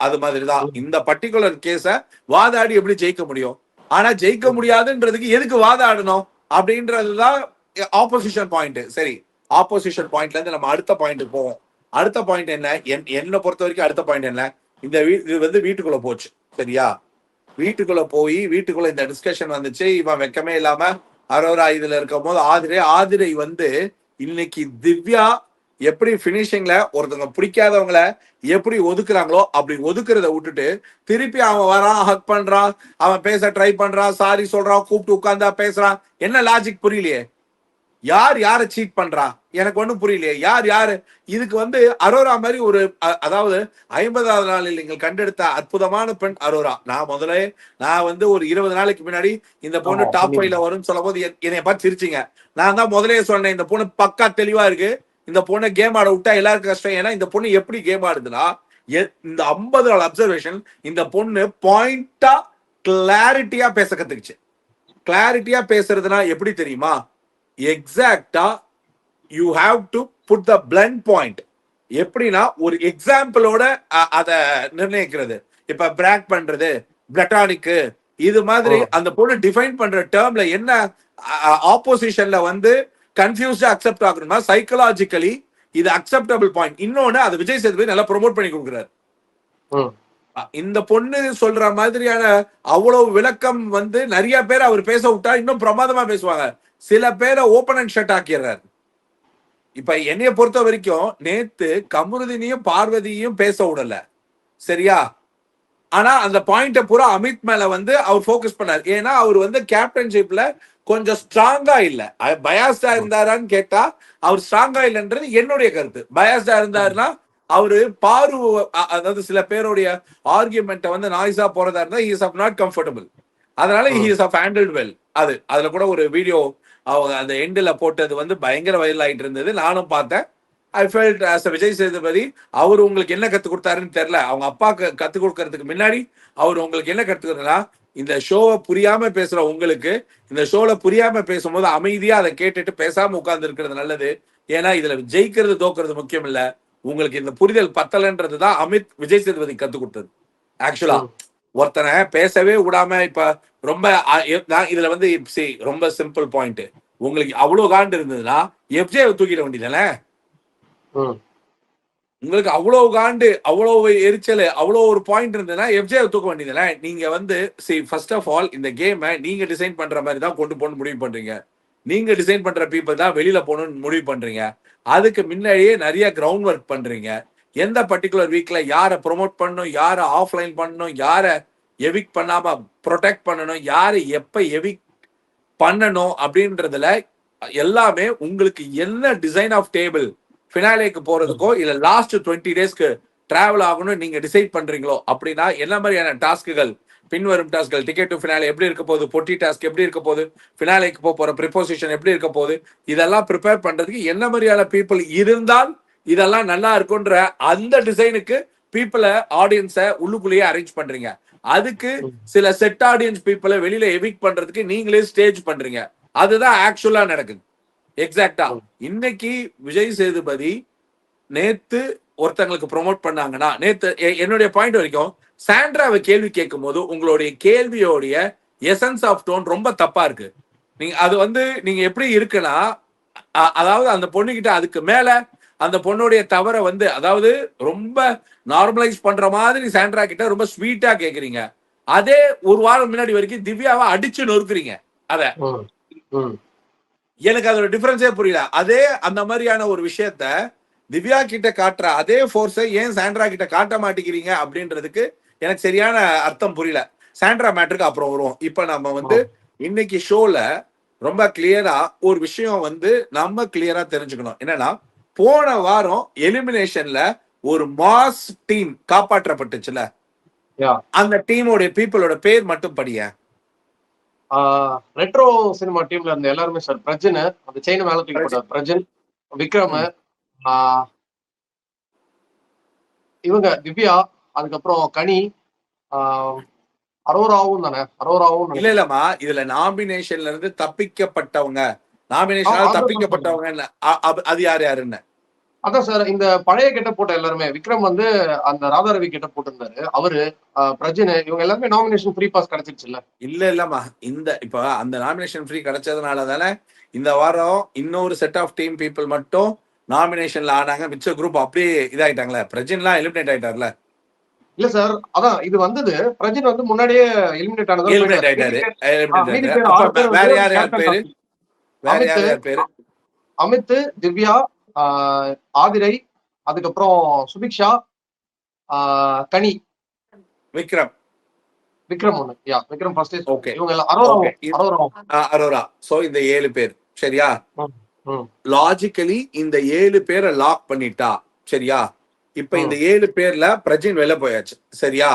அது மாதிரிதான் இந்த பர்டிகுலர் கேஸ வாதாடி எப்படி ஜெயிக்க முடியும்? ஆனா ஜெயிக்க முடியாதுன்றதுக்கு எதுக்கு வாதாடணும் அப்படின்றதுதான் ஆப்போசிஷன் பாயிண்ட். சரி, ஆப்போசிஷன் பாயிண்ட்ல இருந்து நம்ம அடுத்த பாயிண்ட் போவோம். அடுத்த பாயிண்ட் என்ன? என்னை பொறுத்த வரைக்கும் அடுத்த பாயிண்ட் என்ன, இது வந்து வீட்டுக்குள்ள போச்சு. சரியா, வீட்டுக்குள்ள போய் வீட்டுக்குள்ள இந்த டிஸ்கஷன் வந்துச்சு. இவன் வெக்கமே இல்லாம அரோரா இதுல இருக்கும் போது ஆதிரை வந்து இன்னைக்கு திவ்யா எப்படி பினிஷிங்ல ஒருத்தவங்க பிடிக்காதவங்கள எப்படி ஒதுக்குறாங்களோ அப்படி ஒதுக்குறத விட்டுட்டு திருப்பி அவன் வரான், ஹக் பண்றான், அவன் பேச ட்ரை பண்றான், சாரி சொல்றான், கூப்பிட்டு உட்கார்ந்தா பேசுறான். என்ன லாஜிக் புரியலையே. யார் யாரை சீட் பண்றா எனக்கு ஒண்ணும் புரியலையே. யாரு இதுக்கு வந்து அரோரா மாதிரி ஒரு அதாவது 50வது நாளில் நீங்கள் கண்டெடுத்த அற்புதமான பெண் அரோரா. நான் வந்து ஒரு 20 நாளைக்கு முன்னாடி இந்த பொண்ணு டாப் 5ல வரும்னு சொல்லும் போது என்னைய பார்த்து சிரிச்சிங்க. நான் தான் முதலே சொன்னேன், இந்த பொண்ணு பக்கா தெளிவா இருக்கு, இந்த பொண்ணை கேம் ஆட விட்டா எல்லாருக்கும் கஷ்டம். ஏன்னா இந்த பொண்ணு எப்படி கேம் ஆடுதுன்னா, இந்த 50 நாள் அப்சர்வேஷன் இந்த பொண்ணு பாயிண்டா கிளாரிட்டியா பேச கத்துக்குச்சு. கிளாரிட்டியா பேசுறதுனா எப்படி தெரியுமா? எக்ஸாக்டா you have to put the blunt point. எப்படின்னா ஒரு எக்ஸாம்பிளோட அத நிர்ணயிக்கிறது. இப்ப பிராக் பண்றது, பிளட்டானிக், இது மாதிரி அந்த பொண்ணு டிஃபைன் பண்ற டேர்ம்ல என்ன ஆப்போசிஷன்ல வந்து கன்ஃபியூஸ்டா அக்செப்ட் ஆகணும்னா சைக்கலாஜிக்கலி இது அக்செப்டபிள் பாயிண்ட். இன்னொன்னு அது விஜய் சேதுபதி நல்லா ப்ரொமோட் பண்ணி கொடுக்குறாரு. இந்த பொண்ணு சொல்ற மாதிரியான அவ்வளவு விளக்கம் வந்து நிறைய பேர் அவர் பேச விட்டா இன்னும் பிரமாதமா பேசுவாங்க. சில பேரை ஓபன் அண்ட் ஷட் ஆக்கிடுறாரு. இப்ப என்னைய பொறுத்த வரைக்கும் நேத்து கமருதினியும் பார்வதியும் பேச விடல, சரியா? ஆனா அந்த பாயிண்ட பூரா அமித் மேல வந்து அவர் போக்கஸ் பண்ணார். ஏன்னா அவர் வந்து கேப்டன்ஷிப்ல கொஞ்சம் ஸ்ட்ராங்கா இல்ல. பயாஸ்டா இருந்தாரான்னு கேட்டா அவர் ஸ்ட்ராங்கா இல்லைன்றது என்னுடைய கருத்து. பயாஸ்டா இருந்தாருன்னா அவரு அதாவது சில பேருடைய ஆர்கியூமெண்ட்டை வந்து நாய்ஸா போறதா இருந்தா he is not comfortable. அதனால he is handled well. அதுல கூட ஒரு வீடியோ அவங்க அந்த எண்ட்ல போட்டது வந்து பயங்கர வைரல் ஆயிட்டு இருந்தது, நானும் பார்த்தேன். I felt as a Vijay Sethupathi, அவர் உங்களுக்கு என்ன கத்து கொடுத்தாருன்னு தெரியல. அவங்க அப்பா கத்து கொடுக்கறதுக்கு முன்னாடி அவர் உங்களுக்கு என்ன கத்து கொடுத்தா, இந்த ஷோவை புரியாம பேசுற உங்களுக்கு இந்த ஷோல புரியாம பேசும்போது அமைதியா அதை கேட்டுட்டு பேசாம உட்கார்ந்து இருக்கிறது நல்லது. ஏன்னா இதுல ஜெயிக்கிறது தோக்குறது முக்கியம் இல்ல, உங்களுக்கு இந்த புரிதல் பத்தலன்றதுதான் அமித் விஜய் சேதுபதி கத்து கொடுத்தது. ஆக்சுவலா ஒருத்தனை பேசவே விடாம இப்ப ரொம்ப இதுல வந்து ரொம்ப சிம்பிள் பாயிண்ட். உங்களுக்கு அவ்வளவு காண்டு இருந்ததுன்னா எஃப்ஜே தூக்கிட வேண்டியதானே? உங்களுக்கு அவ்வளவு காண்டு, அவ்வளவு எரிச்சல், அவ்வளவு ஒரு பாயிண்ட் இருந்ததுன்னா எஃப்ஜே தூக்க வேண்டியதானே? நீங்க வந்து ஃபர்ஸ்ட் ஆஃப் ஆல் இந்த கேமை நீங்க டிசைன் பண்ற மாதிரி தான் கொண்டு போகணும்னு முடிவு பண்றீங்க. நீங்க டிசைன் பண்ற பீப்புள் தான் வெளியில போகணும்னு முடிவு பண்றீங்க. அதுக்கு முன்னாடியே நிறைய கிரவுண்ட் ஒர்க் பண்றீங்க. எந்த பர்டிகுலர் வீக்ல யாரை ப்ரொமோட் பண்ணணும், யாரை ஆஃப்லைன் பண்ணணும், யாரை எவிக் பண்ணாம ப்ரொடெக்ட் பண்ணணும், யாரை எப்ப எவிக் பண்ணணும் அப்படின்றதுல எல்லாமே உங்களுக்கு என்ன டிசைன் ஆஃப் டேபிள் ஃபினாலேக்கு போறதுக்கோ இல்ல லாஸ்ட் 20 டேஸ்க்கு டிராவல் ஆகணும் நீங்க டிசைட் பண்றீங்களோ அப்படின்னா என்ன மாதிரியான டாஸ்க்குகள், பின்வரும் டாஸ்க்கள், டிக்கெட் டு ஃபினாலே எப்படி இருக்க போகுது, பொட்டி டாஸ்க் எப்படி இருக்க போகுது, ஃபினாலேக்கு போற ப்ரிப்போசிஷன் எப்படி இருக்க போகுது, இதெல்லாம் ப்ரிப்பேர் பண்றதுக்கு என்ன மாதிரியான பீப்புள் இருந்தால் இதெல்லாம் நல்லா இருக்குன்ற அந்த டிசைனுக்கு பீப்புளை ஆடியன்ஸை உள்ளுக்குள்ளேயே அரேஞ்ச் பண்றீங்க. அதுக்கு சில செட் ஆடியன்ஸ் பீப்புளை வெளியில எவிக் பண்றதுக்கு நீங்களே ஸ்டேஜ் பண்றீங்க. அதுதான் ஆக்சுவலா நடக்குது. எக்ஸாக்டா இன்னைக்கு விஜய் சேதுபதி நேத்து ஒருத்தங்களுக்கு ப்ரொமோட் பண்ணாங்கன்னா, நேத்து என்னுடைய பாயிண்ட் வரைக்கும் சாண்ட்ராவை கேள்வி கேட்கும் போது உங்களுடைய கேள்வியோடைய எசன்ஸ் ஆஃப் டோன் ரொம்ப தப்பா இருக்கு. நீங்க அது வந்து நீங்க எப்படி இருக்குன்னா, அதாவது அந்த பொண்ணுகிட்ட அதுக்கு மேல அந்த பொண்ணுடைய தவற வந்து அதாவது ரொம்ப நார்மலைஸ் பண்ற மாதிரி சாண்ட்ரா கிட்ட ரொம்ப ஸ்வீட்டா கேக்குறீங்க. அதே ஒரு வாரம் முன்னாடி வரைக்கும் திவ்யாவை அடிச்சு நொறுக்குறீங்க. அத எனக்கு அதோட டிஃபரன்ஸே புரியல. அதே அந்த மாதிரியான ஒரு விஷயத்த திவ்யா கிட்ட காட்டுற அதே ஃபோர்ஸை ஏன் சாண்ட்ரா கிட்ட காட்ட மாட்டேங்கிறீங்க அப்படின்றதுக்கு எனக்கு சரியான அர்த்தம் புரியல. சாண்ட்ரா மேட்டருக்கு அப்புறம் வருவோம். இப்ப நம்ம வந்து இன்னைக்கு ஷோல ரொம்ப கிளியரா ஒரு விஷயம் வந்து நம்ம கிளியரா தெரிஞ்சுக்கணும். என்னன்னா, போன வாரம் எலிமினேஷன்ல ஒரு மாஸ் டீம் காப்பாற்றப்பட்டுச்சுல, அந்த டீமோட பீப்புளோட பேர் மட்டும் படிய. ரெட்ரோ சினிமா டீம்ல இருந்த எல்லாருமே சார், பிரஜன் அந்த செயின் மேல தூக்கி போட்டார், பிரஜன், விக்ரம், இவங்க திவ்யா, அதுக்கப்புறம் கனி, அரோராவும் தானே, அரோராவும் இல்ல இல்லம்மா, இதுல நாமினேஷன்ல இருந்து தப்பிக்கப்பட்டவங்க, நாமினேஷனால தப்பிக்கப்பட்டவங்க அது யார் யாருன்னு அதான் சார் இந்த பழைய கெட்ட போட்ட எல்லாருமே விக்ரம் வந்து அந்த ராதாரவி கெட்ட போட்டிருந்தாரு. அவரு பிரஜின் இவங்க எல்லாருமே நாமினேஷன் ஃப்ரீ பாஸ் கிடைச்சிருச்சுல்ல. இல்லம்மா, இப்ப அந்த நாமினேஷன் ஃப்ரீ கிடைச்சதுனால தானே இந்த வாரம் இன்னொரு செட் ஆஃப் டீம் பீப்புள் மட்டும் நாமினேஷன்ல ஆனாங்க. மிச்ச குரூப் அப்படியே இதாயிட்டாங்களே. பிரஜின்லாம் எலிமினேட் ஆயிட்டார்ல. இல்ல சார், அதான் இது வந்தது பிரஜின் வந்து முன்னாடியே எலிமினேட் ஆனதோட எலிமினேட் போயிட்டாரு. ஆயிட்டாரு. மீதி பேர் அப்ப 6 பேர் வேற வந்து யார் கேப்டன் பேரு? வேற அமித், யார் பேரு? அமித், திவ்யா, ஆதிரை, அதுக்கப்புறம் சுபிக்ஷா, கனி, விக்ரம். விக்ரம் ஒண்ணு. விக்ரம் ஃபர்ஸ்ட். ஓகே, இவங்க எல்லாம் அரோரா. சோ இந்த 7 பேர் சரியா? ம். லாஜிக்கலி இந்த 7 பேரை லாக் பண்ணிட்டா சரியா? இப்ப இந்த 7 பேர்ல பிரஜின் வெளில போயாச்சு சரியா?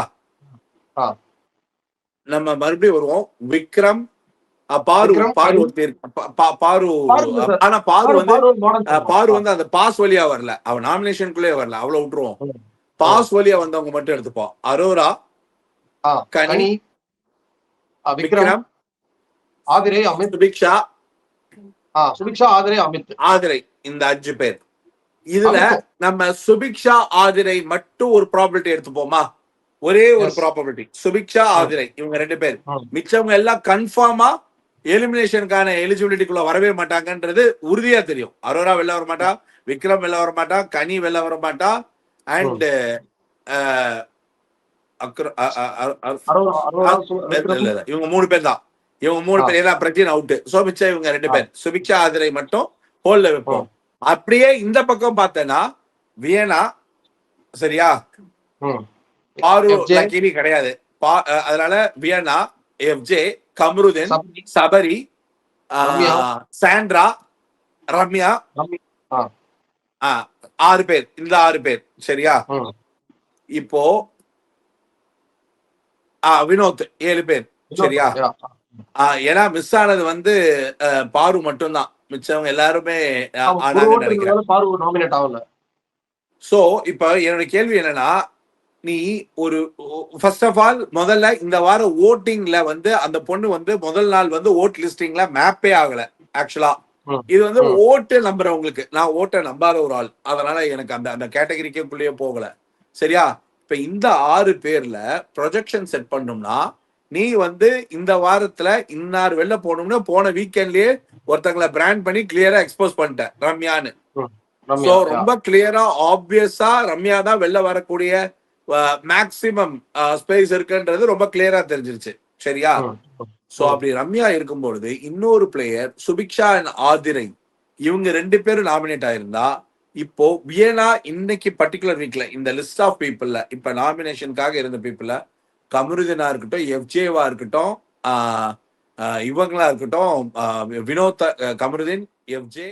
நம்ம மறுபடியும் வருவோம். விக்ரம், பாரு ஒரு பேர் பாரு. ஆனா பாரு வந்து அந்த பாஸ் வழியா வரல, அவன் நாமினேஷனுக்குள்ளே வரல, அவ்வளவு விட்டுருவோம். பாஸ் வழியா வந்தவங்க மட்டும் எடுத்துப்போம். அரோரா, கனி, விக்ரம், ஆதிரை, அமித், சுபிக்ஷா, ஆதிரை, அமித், இந்த 5 பேர். இதுல நம்ம சுபிக்ஷா ஆதிரை மட்டும் ஒரு ப்ராபபிலிட்டி எடுத்துப்போமா? ஒரே ஒரு ப்ராபபிலிட்டி, சுபிக்ஷா ஆதிரை இவங்க 2 பேர். மிச்சவங்க எல்லாம் கன்ஃபார்மா எலிமினேஷனுக்கான எலிஜிபிலிட்டிக்குள்ள வரவே மாட்டாங்கன்றது உறுதியா தெரியும். அரோரா வெளில வர மாட்டா, விக்ரம் வெளில வர மாட்டா, கனி வெளில வர மாட்டா, அண்ட் இவங்க 3 பேர் தான். இவங்க 3 பேர் ஏன்னா பிரச்சனை அவுட். சோ மிச்சம் இவங்க 2 பேர், சுபிக்ஷா ஆதிரை மட்டும் ஹோல்ல வைப்போம். அப்படியே இந்த பக்கம் பார்த்தேன்னா வியனா சரியா? பாரு லக்கினி கிடையாது. அதனால வியனா, எஃப்ஜே, கமருதீன், சபரி, சாண்ட்ரா, ரம்யா, 6 பேர். இந்த 6 பேர் சரியா? இப்போ வினோத் 7 பேர் சரியா? ஏன்னா மிஸ் ஆனது வந்து பாரு மட்டும்தான். மிச்சவங்க எல்லாருமே நினைக்கிறேன். சோ இப்ப என்னோட கேள்வி என்னன்னா, நீ ஒரு ஃபர்ஸ்ட் ஆஃப் ஆல் முதல்ல இந்த வாரம் ஓட்டிங்ல வந்து அந்த பொண்ணு வந்து முதல் நாள் வந்து ஓட் லிஸ்டிங்ல மேப்பே ஆகல. ஆக்சுவலா இது வந்து ஓட்டு நம்புறவங்களுக்கு, நான் ஓட்டை நம்பாத ஒரு ஆள், அதனால எனக்கு அந்த அந்த கேட்டகரிக்குள்ளேயே போகல சரியா? இப்ப இந்த 6 பேர்ல ப்ரொஜெக்ஷன் செட் பண்ணோம்னா, நீ வந்து இந்த வாரத்துல இன்னார் வெளில போகணும்னு போன வீக்கெண்ட்லயே ஒருத்தங்களை பிராண்ட் பண்ணி கிளியரா எக்ஸ்போஸ் பண்ணிட்ட ரம்யான்னு. சோ ரொம்ப கிளியரா ஆப்வியஸா ரம்யா தான் வெளில வரக்கூடிய மேக்சிமம் ஸ்பேஸ் இருக்குன்றது ரொம்ப கிளியரா தெரிஞ்சிருச்சு சரியா? சோ அப்படி ரம்யா இருக்கும்பொழுது இன்னொரு பிளேயர் சுபிக்ஷா அண்ட் ஆதிரை இவங்க 2 பேரும் நாமினேட் ஆயிருந்தா, இப்போ வியனா இன்னைக்கு பர்டிகுலர் வீக்ல இந்த லிஸ்ட் ஆஃப் பீப்புள்ல இப்ப நாமினேஷனுக்காக இருந்த பீப்புள்ல கமருதீனா இருக்கட்டும், எஃப்ஜேவா இருக்கட்டும், இவங்களா இருக்கட்டும், வினோத், கமருதீன், எஃப்ஜே